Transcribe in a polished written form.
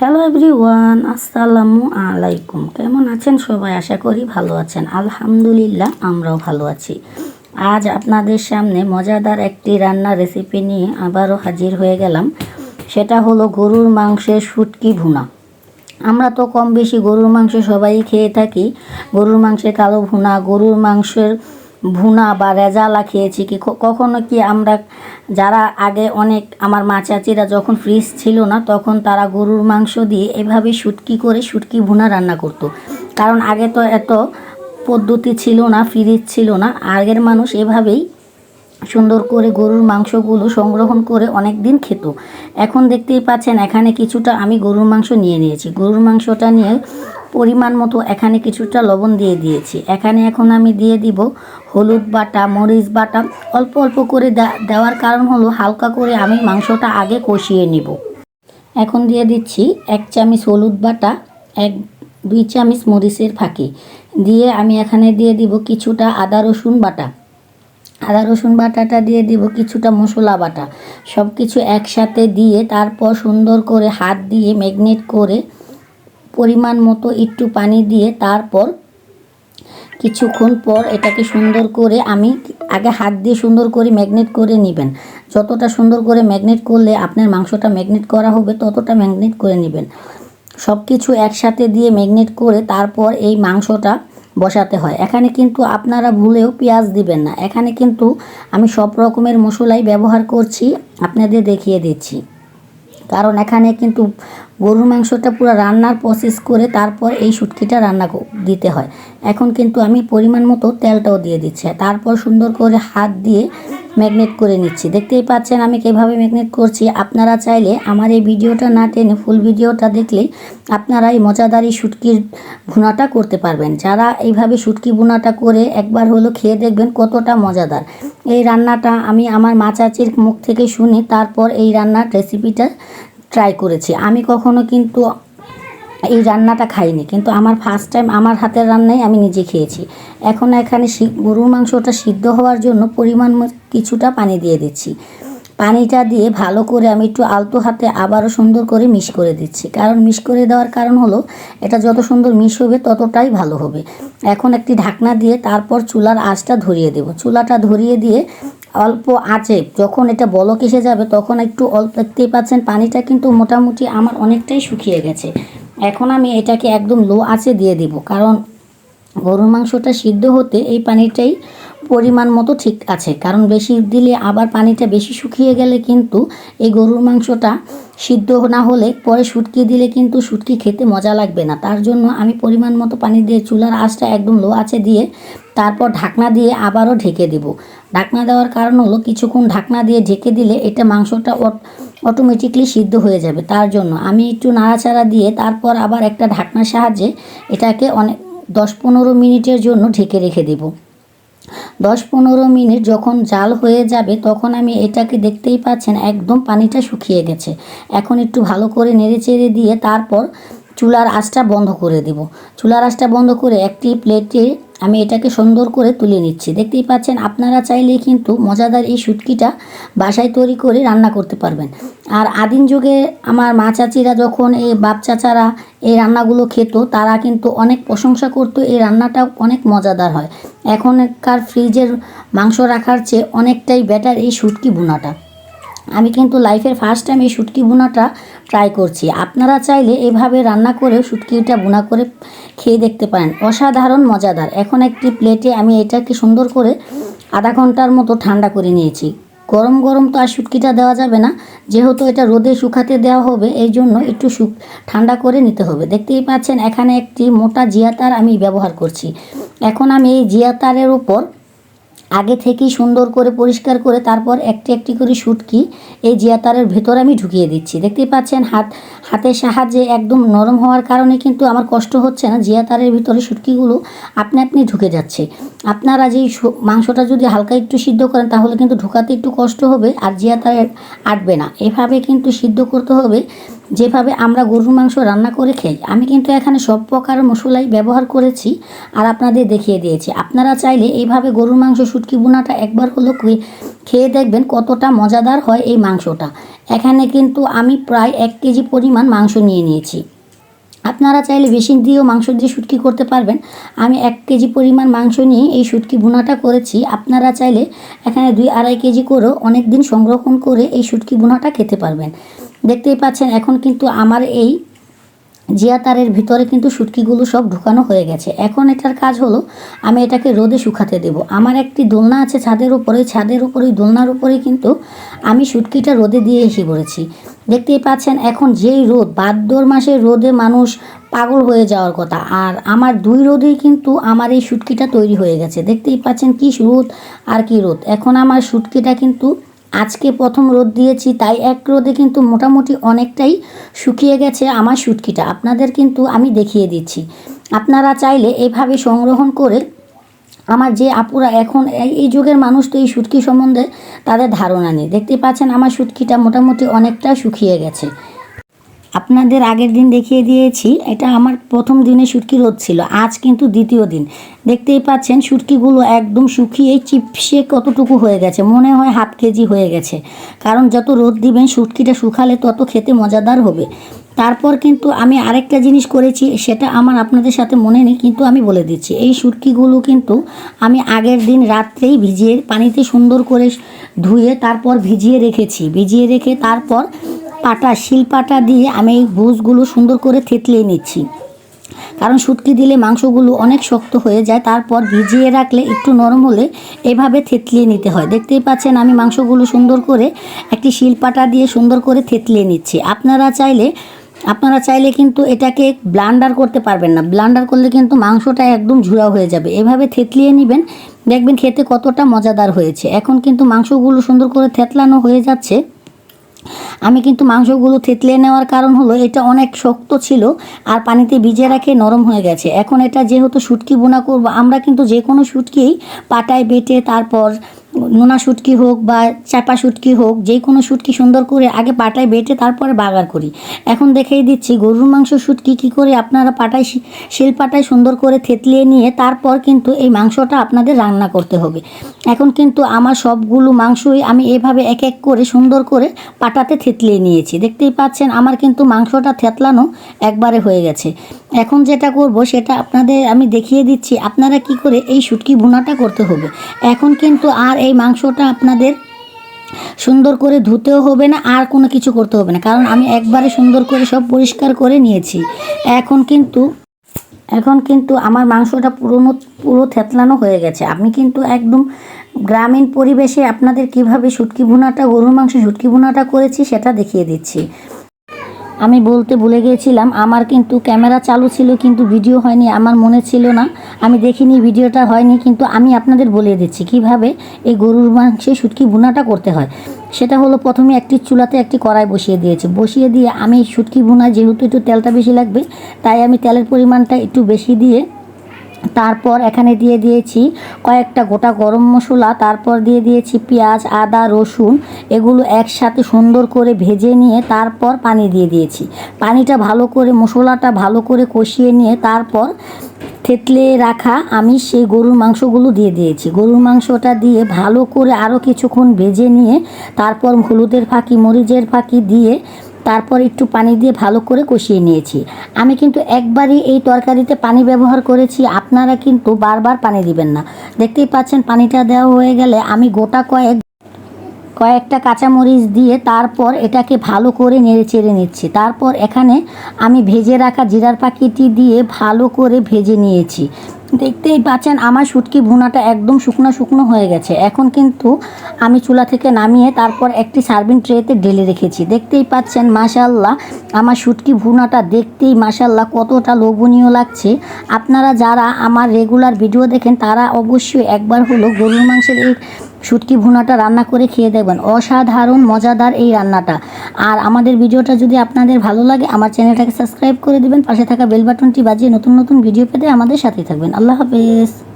Hello everyone, আসসালামু আলাইকুম। কেমন আছেন সবাই? আশা করি ভালো আছেন। আলহামদুলিল্লাহ, আমরাও ভালো আছি। আজ আপনাদের সামনে মজাদার একটি রান্নার রেসিপি নিয়ে আবারও হাজির হয়ে গেলাম। সেটা হলো গরুর মাংসের শুটকি ভুনা। আমরা তো কম বেশি গরুর মাংস সবাই খেয়ে থাকি। গরুর মাংসের কালো ভুনা, গরুর মাংসের ভুনা বা রেজালা খেয়েছি কি কখনো কি আমরা যারা আগে অনেক আমার মা চাচিরা যখন ফ্রিজ ছিল না তখন তারা গরুর মাংস দিয়ে এভাবে শুটকি করে শুটকি ভুনা রান্না করতো। কারণ আগে তো এত পদ্ধতি ছিল না, ফ্রিজ ছিল না, আগের মানুষ এভাবেই সুন্দর করে গরুর মাংসগুলো সংগ্রহণ করে অনেক দিন খেত। এখন দেখতেই পাচ্ছেন এখানে কিছুটা আমি গরুর মাংস নিয়ে নিয়েছি। গরুর মাংসটা নিয়ে পরিমাণ মতো এখানে কিছুটা লবণ দিয়ে দিয়েছি। এখানে এখন আমি দিয়ে দিব হলুদ বাটা, মরিচ বাটা, অল্প অল্প করে দেওয়ার কারণ হলো হালকা করে আমি মাংসটা আগে কষিয়ে নিব। এখন দিয়ে দিচ্ছি 1 চামচ হলুদ বাটা, 2 চামচ মরিচের ফাঁকি দিয়ে আমি এখানে দিয়ে দিব কিছুটা আদা রসুন বাটা। আদা রসুন বাটাটা দিয়ে দিব কিছুটা মশলা বাটা। সব কিছু একসাথে দিয়ে তারপর সুন্দর করে হাত দিয়ে ম্যাগনেট করে পরিমাণ মতো একটু পানি দিয়ে তারপর কিছুক্ষণ পর এটাকে সুন্দর করে আমি আগে হাত দিয়ে সুন্দর করে ম্যাগনেট করে নেবেন। যতটা সুন্দর করে ম্যাগনেট করলে আপনার মাংসটা ম্যাগনেট করা হবে ততটা ম্যাগনেট করে নেবেন। সব কিছু একসাথে দিয়ে ম্যাগনেট করে তারপর এই মাংসটা বসাতে হয়। এখানে কিন্তু আপনারা ভুলেও পেঁয়াজ দিবেন না। এখানে কিন্তু আমি সব রকমের মশলাই ব্যবহার করছি, আপনাদের দেখিয়ে দিচ্ছি। কারণ এখানে কিন্তু গরুর মাংসটা পুরো রান্নার প্রসেস করে তারপর এই শুটকিটা রান্না দিতে হয়। এখন কিন্তু আমি পরিমাণ মতো তেলটাও দিয়ে দিচ্ছি, তারপর সুন্দর করে হাত দিয়ে ম্যাগনেট করে নিচ্ছি। দেখতেই পাচ্ছেন আমি কীভাবে ম্যাগনেট করছি। আপনারা চাইলে আমার এই ভিডিওটা না টেনে ফুল ভিডিওটা দেখলে আপনারা এই মজাদার এই শুটকির ভুনাটা করতে পারবেন। যারা এইভাবে শুটকি ভুনাটা করে একবার হলো খেয়ে দেখবেন কতটা মজাদার। এই রান্নাটা আমি আমার মা চাচির মুখ থেকে শুনে তারপর এই রান্নার রেসিপিটা ট্রাই করেছি। আমি কখনো কিন্তু এই রান্নাটা খাইনি, কিন্তু আমার ফার্স্ট টাইম আমার হাতের রান্নাই আমি নিজে খেয়েছি। এখন এখানে গরুর মাংসটা সিদ্ধ হওয়ার জন্য পরিমাণ কিছুটা পানি দিয়ে দিচ্ছি। পানিটা দিয়ে ভালো করে আমি একটু আলতো হাতে আবারও সুন্দর করে মিশ করে দিচ্ছি। কারণ মিশ করে দেওয়ার কারণ হলো এটা যত সুন্দর মিশ হবে ততটাই ভালো হবে। এখন একটি ঢাকনা দিয়ে তারপর চুলার আঁচটা ধরিয়ে দেব। চুলাটা ধরিয়ে দিয়ে অল্প আঁচে যখন এটা বলক এসে যাবে তখন একটু অল্প, দেখতেই পাচ্ছেন পানিটা কিন্তু মোটামুটি আমার অনেকটাই শুকিয়ে গেছে। এখন আমি এটাকে একদম লো আঁচে দিয়ে দিব, কারণ গরুর মাংসটা সিদ্ধ হতে এই পানিটাই পরিমাণ মতো ঠিক আছে। কারণ বেশি দিলে আবার পানিটা বেশি শুকিয়ে গেলে কিন্তু এই গরুর মাংসটা সিদ্ধ না হলে পরে শুটকি দিলে কিন্তু শুটকি খেতে মজা লাগবে না। তার জন্য আমি পরিমাণ মতো পানি দিয়ে চুলার আঁচটা একদম লো আঁচে দিয়ে তারপর ঢাকনা দিয়ে আবারও ঢেকে দেব। ঢাকনা দেওয়ার কারণ হলো কিছুক্ষণ ঢাকনা দিয়ে ঢেকে দিলে এটা মাংসটা অটোমেটিকলি সিদ্ধ হয়ে যাবে। তার জন্য আমি একটু নাড়াচাড়া দিয়ে তারপর আবার একটা ঢাকনার সাহায্যে এটাকে 10-15 মিনিটের জন্য ঢেকে রেখে দেব। 10-15 মিনিট যখন জাল হয়ে যাবে তখন আমি এটাকে, দেখতেই পাচ্ছেন একদম পানিটা শুকিয়ে গেছে। এখন একটু ভালো করে নেড়েচেড়ে দিয়ে তারপর চুলার আঁচটা বন্ধ করে দেব। চুলার আঁচটা বন্ধ করে একটি প্লেটে আমি এটাকে সুন্দর করে তুলে নিচ্ছি। দেখতেই পাচ্ছেন আপনারা চাইলে কিন্তু মজাদার এই শুটকিটা বাসায় তৈরি করে রান্না করতে পারবেন। আর আদিম যুগে আমার মা চাচিরা যখন এই বাপ চাচারা এই রান্নাগুলো খেত তারা কিন্তু অনেক প্রশংসা করতো, এই রান্নাটা অনেক মজাদার হয়। এখনকার ফ্রিজের মাংস রাখার চেয়ে অনেকটাই বেটার এই শুটকি ভুনাটা। আমি কিন্তু লাইফের ফার্স্ট টাইম এই শুটকি ভুনাটা ট্রাই করছি। আপনারা চাইলে এভাবে রান্না করেও শুটকিটা ভুনা করে খেয়ে দেখতে পারেন, অসাধারণ মজাদার। এখন একটি প্লেটে আমি এটাকে সুন্দর করে আধা ঘন্টার মতো ঠান্ডা করে নিয়েছি। গরম গরম তো আর শুটকিটা দেওয়া যাবে না, যেহেতু এটা রোদে শুকাতে দেওয়া হবে এই জন্য একটু ঠান্ডা করে নিতে হবে। দেখতেই পাচ্ছেন এখানে একটি মোটা জিয়া তার আমি ব্যবহার করছি। এখন আমি এই জিয়া তারের উপর আগে থেকেই সুন্দর করে পরিষ্কার করে তারপর একটি একটি করে শুটকি এই জিয়াতারের ভেতর আমি ঢুকিয়ে দিচ্ছি। দেখতেই পাচ্ছেন হাতের সাহায্যে একদম নরম হওয়ার কারণে কিন্তু আমার কষ্ট হচ্ছে না, জিয়াতারের ভিতরে শুটকিগুলো আপনি আপনি ঢুকে যাচ্ছে। আপনারা যেই মাংসটা যদি হালকা একটু সিদ্ধ করেন তাহলে কিন্তু ঢুকাতে একটু কষ্ট হবে আর জিয়াতারে আটবে না। এভাবে কিন্তু সিদ্ধ করতে হবে যেভাবে আমরা গরুর মাংস রান্না করে খাই। আমি কিন্তু এখানে সব প্রকার মশলাই ব্যবহার করেছি আর আপনাদের দেখিয়ে দিয়েছি। আপনারা চাইলে এইভাবে গরুর মাংস শুটকি ভুনাটা একবার হলো খেয়ে দেখবেন কতটা মজাদার হয় এই মাংসটা। এখানে কিন্তু আমি প্রায় 1 কেজি পরিমাণ মাংস নিয়ে নিয়েছি। আপনারা চাইলে বেশি দিয়েও মাংস দিয়ে শুটকি করতে পারবেন। আমি 1 কেজি পরিমাণ মাংস নিয়ে এই শুটকি ভুনাটা করেছি। আপনারা চাইলে এখানে 2-2.5 কেজি করেও অনেক দিন সংরক্ষণ করে এই শুটকি ভুনাটা খেতে পারবেন। দেখতেই পাচ্ছেন এখন কিন্তু আমার এই জিয়া তারের ভিতরে কিন্তু শুটকিগুলো সব ঢুকানো হয়ে গেছে। এখন এটার কাজ হলো আমি এটাকে রোদে শুকাতে দেব। আমার একটি দোলনা আছে ছাদের উপরে, ছাদের উপরে ওই দোলনার উপরে কিন্তু আমি শুটকিটা রোদে দিয়ে এসে পড়েছি। দেখতেই পাচ্ছেন এখন যেই রোদ, ভাদ্র মাসের রোদে মানুষ পাগল হয়ে যাওয়ার কথা, আর আমার 2 রোদেই কিন্তু আমার এই শুটকিটা তৈরি হয়ে গেছে। দেখতেই পাচ্ছেন কি রোদ আর কি রোদ। এখন আমার শুটকিটা কিন্তু আজকে প্রথম রোদ দিয়েছি, তাই 1 রোদে কিন্তু মোটামুটি অনেকটাই শুকিয়ে গেছে আমার শুটকিটা। আপনাদের কিন্তু আমি দেখিয়ে দিচ্ছি। আপনারা চাইলে এভাবে সংরক্ষণ করে, আমার যে আপুরা এখন এই যুগের মানুষ তো এই শুটকি সম্বন্ধে তাদের ধারণা নেই। দেখতেই পাচ্ছেন আমার শুটকিটা মোটামুটি অনেকটা শুকিয়ে গেছে। আপনাদের আগের দিন দেখিয়ে দিয়েছি, এটা আমার প্রথম দিনে শুটকি রোদ ছিল, আজ কিন্তু দ্বিতীয় দিন। দেখতেই পাচ্ছেন শুটকিগুলো একদম শুকিয়ে চিপসে কতটুকু হয়ে গেছে, মনে হয় 1/2 কেজি হয়ে গেছে। কারণ যত রোদ দিবেন শুটকিটা শুকালে তত খেতে মজাদার হবে। তারপর কিন্তু আমি আরেকটা জিনিস করেছি, সেটা আমার আপনাদের সাথে মনে নেই, কিন্তু আমি বলে দিচ্ছি। এই শুটকিগুলো কিন্তু আমি আগের দিন রাত্রেই ভিজিয়ে পানিতে সুন্দর করে ধুয়ে তারপর ভিজিয়ে রেখেছি। ভিজিয়ে রেখে তারপর শিলপাটা দিয়ে আমি এই ভুজগুলো সুন্দর করে থেতলিয়ে নিচ্ছি। কারণ শুটকি দিলে মাংসগুলো অনেক শক্ত হয়ে যায়, তারপর ভিজিয়ে রাখলে একটু নরম হলে এভাবে থেতলিয়ে নিতে হয়। দেখতেই পাচ্ছেন আমি মাংসগুলো সুন্দর করে একটি শিলপাটা দিয়ে সুন্দর করে থেতলিয়ে নিচ্ছি। আপনারা চাইলে কিন্তু এটাকে ব্লান্ডার করতে পারবেন না, ব্লান্ডার করলে কিন্তু মাংসটা একদম ঝুরা হয়ে যাবে। এভাবে থেতলিয়ে নেবেন, দেখবেন খেতে কতটা মজাদার হয়েছে। এখন কিন্তু মাংসগুলো সুন্দর করে থেতলানো হয়ে যাচ্ছে। আমি কিন্তু মাংসগুলো থেতলে নেওয়ার কারণ হলো এটা অনেক শক্ত ছিল আর পানিতে ভিজে রাখে নরম হয়ে গেছে। এখন এটা যেহেতু শুটকি বোনা করব, আমরা কিন্তু যে কোনো শুটকিই পাটায় বেটে তারপর নোনা শুটকি হোক বা চাপা শুটকি হোক, যে কোনো শুটকি সুন্দর করে আগে পাটায় বেটে তারপরে বাগার করি। এখন দেখিয়ে দিচ্ছি গরুর মাংস শুটকি কী করে আপনারা শিলপাটায় সুন্দর করে থেতলিয়ে নিয়ে তারপর কিন্তু এই মাংসটা আপনাদের রান্না করতে হবে। এখন কিন্তু আমার সবগুলো মাংসই আমি এভাবে এক এক করে সুন্দর করে পাটাতে থেতলিয়ে নিয়েছি। দেখতেই পাচ্ছেন আমার কিন্তু মাংসটা থেতলানো একবারে হয়ে গেছে। এখন যেটা করব সেটা আপনাদের আমি দেখিয়ে দিচ্ছি আপনারা কি করে এই শুটকি ভুনাটা করতে হবে। এখন কিন্তু আর এই মাংসটা আপনাদের সুন্দর করে ধুতেও হবে না, আর কোনো কিছু করতে হবে না, কারণ আমি একবারে সুন্দর করে সব পরিষ্কার করে নিয়েছি। এখন কিন্তু আমার মাংসটা পুরো থেতলানো হয়ে গেছে। আমি কিন্তু একদম গ্রামীণ পরিবেশে আপনাদের কিভাবে গরুর মাংস শুটকি ভুনাটা করেছি সেটা দেখিয়ে দিচ্ছি। আমি বলতে ভুলে গিয়েছিলাম, আমার কিন্তু ক্যামেরা চালু ছিল কিন্তু ভিডিও হয়নি, আমার মনে ছিল না, আমি দেখিনি, ভিডিওটা হয়নি। কিন্তু আমি আপনাদের বলে দিচ্ছি কিভাবে এই গরুর মাংসে শুটকি ভুনাটা করতে হয়। সেটা হলো প্রথমে একটি চুলাতে একটি কড়াই বসিয়ে দিয়ে আমি শুটকি ভুনা, যেহেতু একটু তেলটা বেশি লাগবে তাই আমি তেলের পরিমাণটা একটু বেশি দিয়ে তারপর এখানে দিয়ে দিয়েছি কয়েকটা গোটা গরম মশলা, তারপর দিয়ে দিয়েছি পেঁয়াজ, আদা, রসুন, এগুলো একসাথে সুন্দর করে ভেজে নিয়ে তারপর পানি দিয়ে দিয়েছি। পানিটা ভালো করে, মশলাটা ভালো করে কষিয়ে নিয়ে তারপর থেতলে রাখা আমি সেই গরুর মাংসগুলো দিয়ে দিয়েছি। গরুর মাংসটা দিয়ে ভালো করে আরও কিছুক্ষণ ভেজে নিয়ে তারপর হলুদের ফাঁকি, মরিচের ফাঁকি দিয়ে তারপর একটু পানি দিয়ে ভালো করে কষিয়ে নিয়েছি। আমি কিন্তু একবারই এই তরকারিতে পানি ব্যবহার করেছি, আপনারা কিন্তু বারবার পানি দিবেন না। দেখতেই পাচ্ছেন পানিটা দেওয়া হয়ে গেলে আমি গোটা কয়েকটা কাঁচামরিচ দিয়ে তারপর এটাকে ভালো করে নেড়ে চেড়ে নিচ্ছি। তারপর এখানে আমি ভেজে রাখা জিরার পাখিটি দিয়ে ভালো করে ভেজে নিয়েছি। দেখতেই পাচ্ছেন আমার শুটকি ভুনাটা একদম শুকনো হয়ে গেছে। এখন কিন্তু আমি চুলা থেকে নামিয়ে তারপর একটি সার্ভিং ট্রেতে ঢেলে রেখেছি। দেখতেই পাচ্ছেন মাশাআল্লাহ আমার শুটকি ভুনাটা দেখতেই মাশাআল্লাহ কতটা লোভনীয় লাগছে। আপনারা যারা আমার রেগুলার ভিডিও দেখেন তারা অবশ্যই একবার হলো গরুর মাংসের এই শুটকি ভুনাটা রান্না করে খেয়ে দেখবেন, অসাধারণ মজাদার এই রান্নাটা। আর আমাদের ভিডিওটা যদি আপনাদের ভালো লাগে আমার চ্যানেলটাকে সাবস্ক্রাইব করে দিবেন, পাশে থাকা বেল বাটনটি বাজিয়ে নতুন ভিডিও পেতে আমাদের সাথেই থাকবেন। আল্লাহ হাফেজ।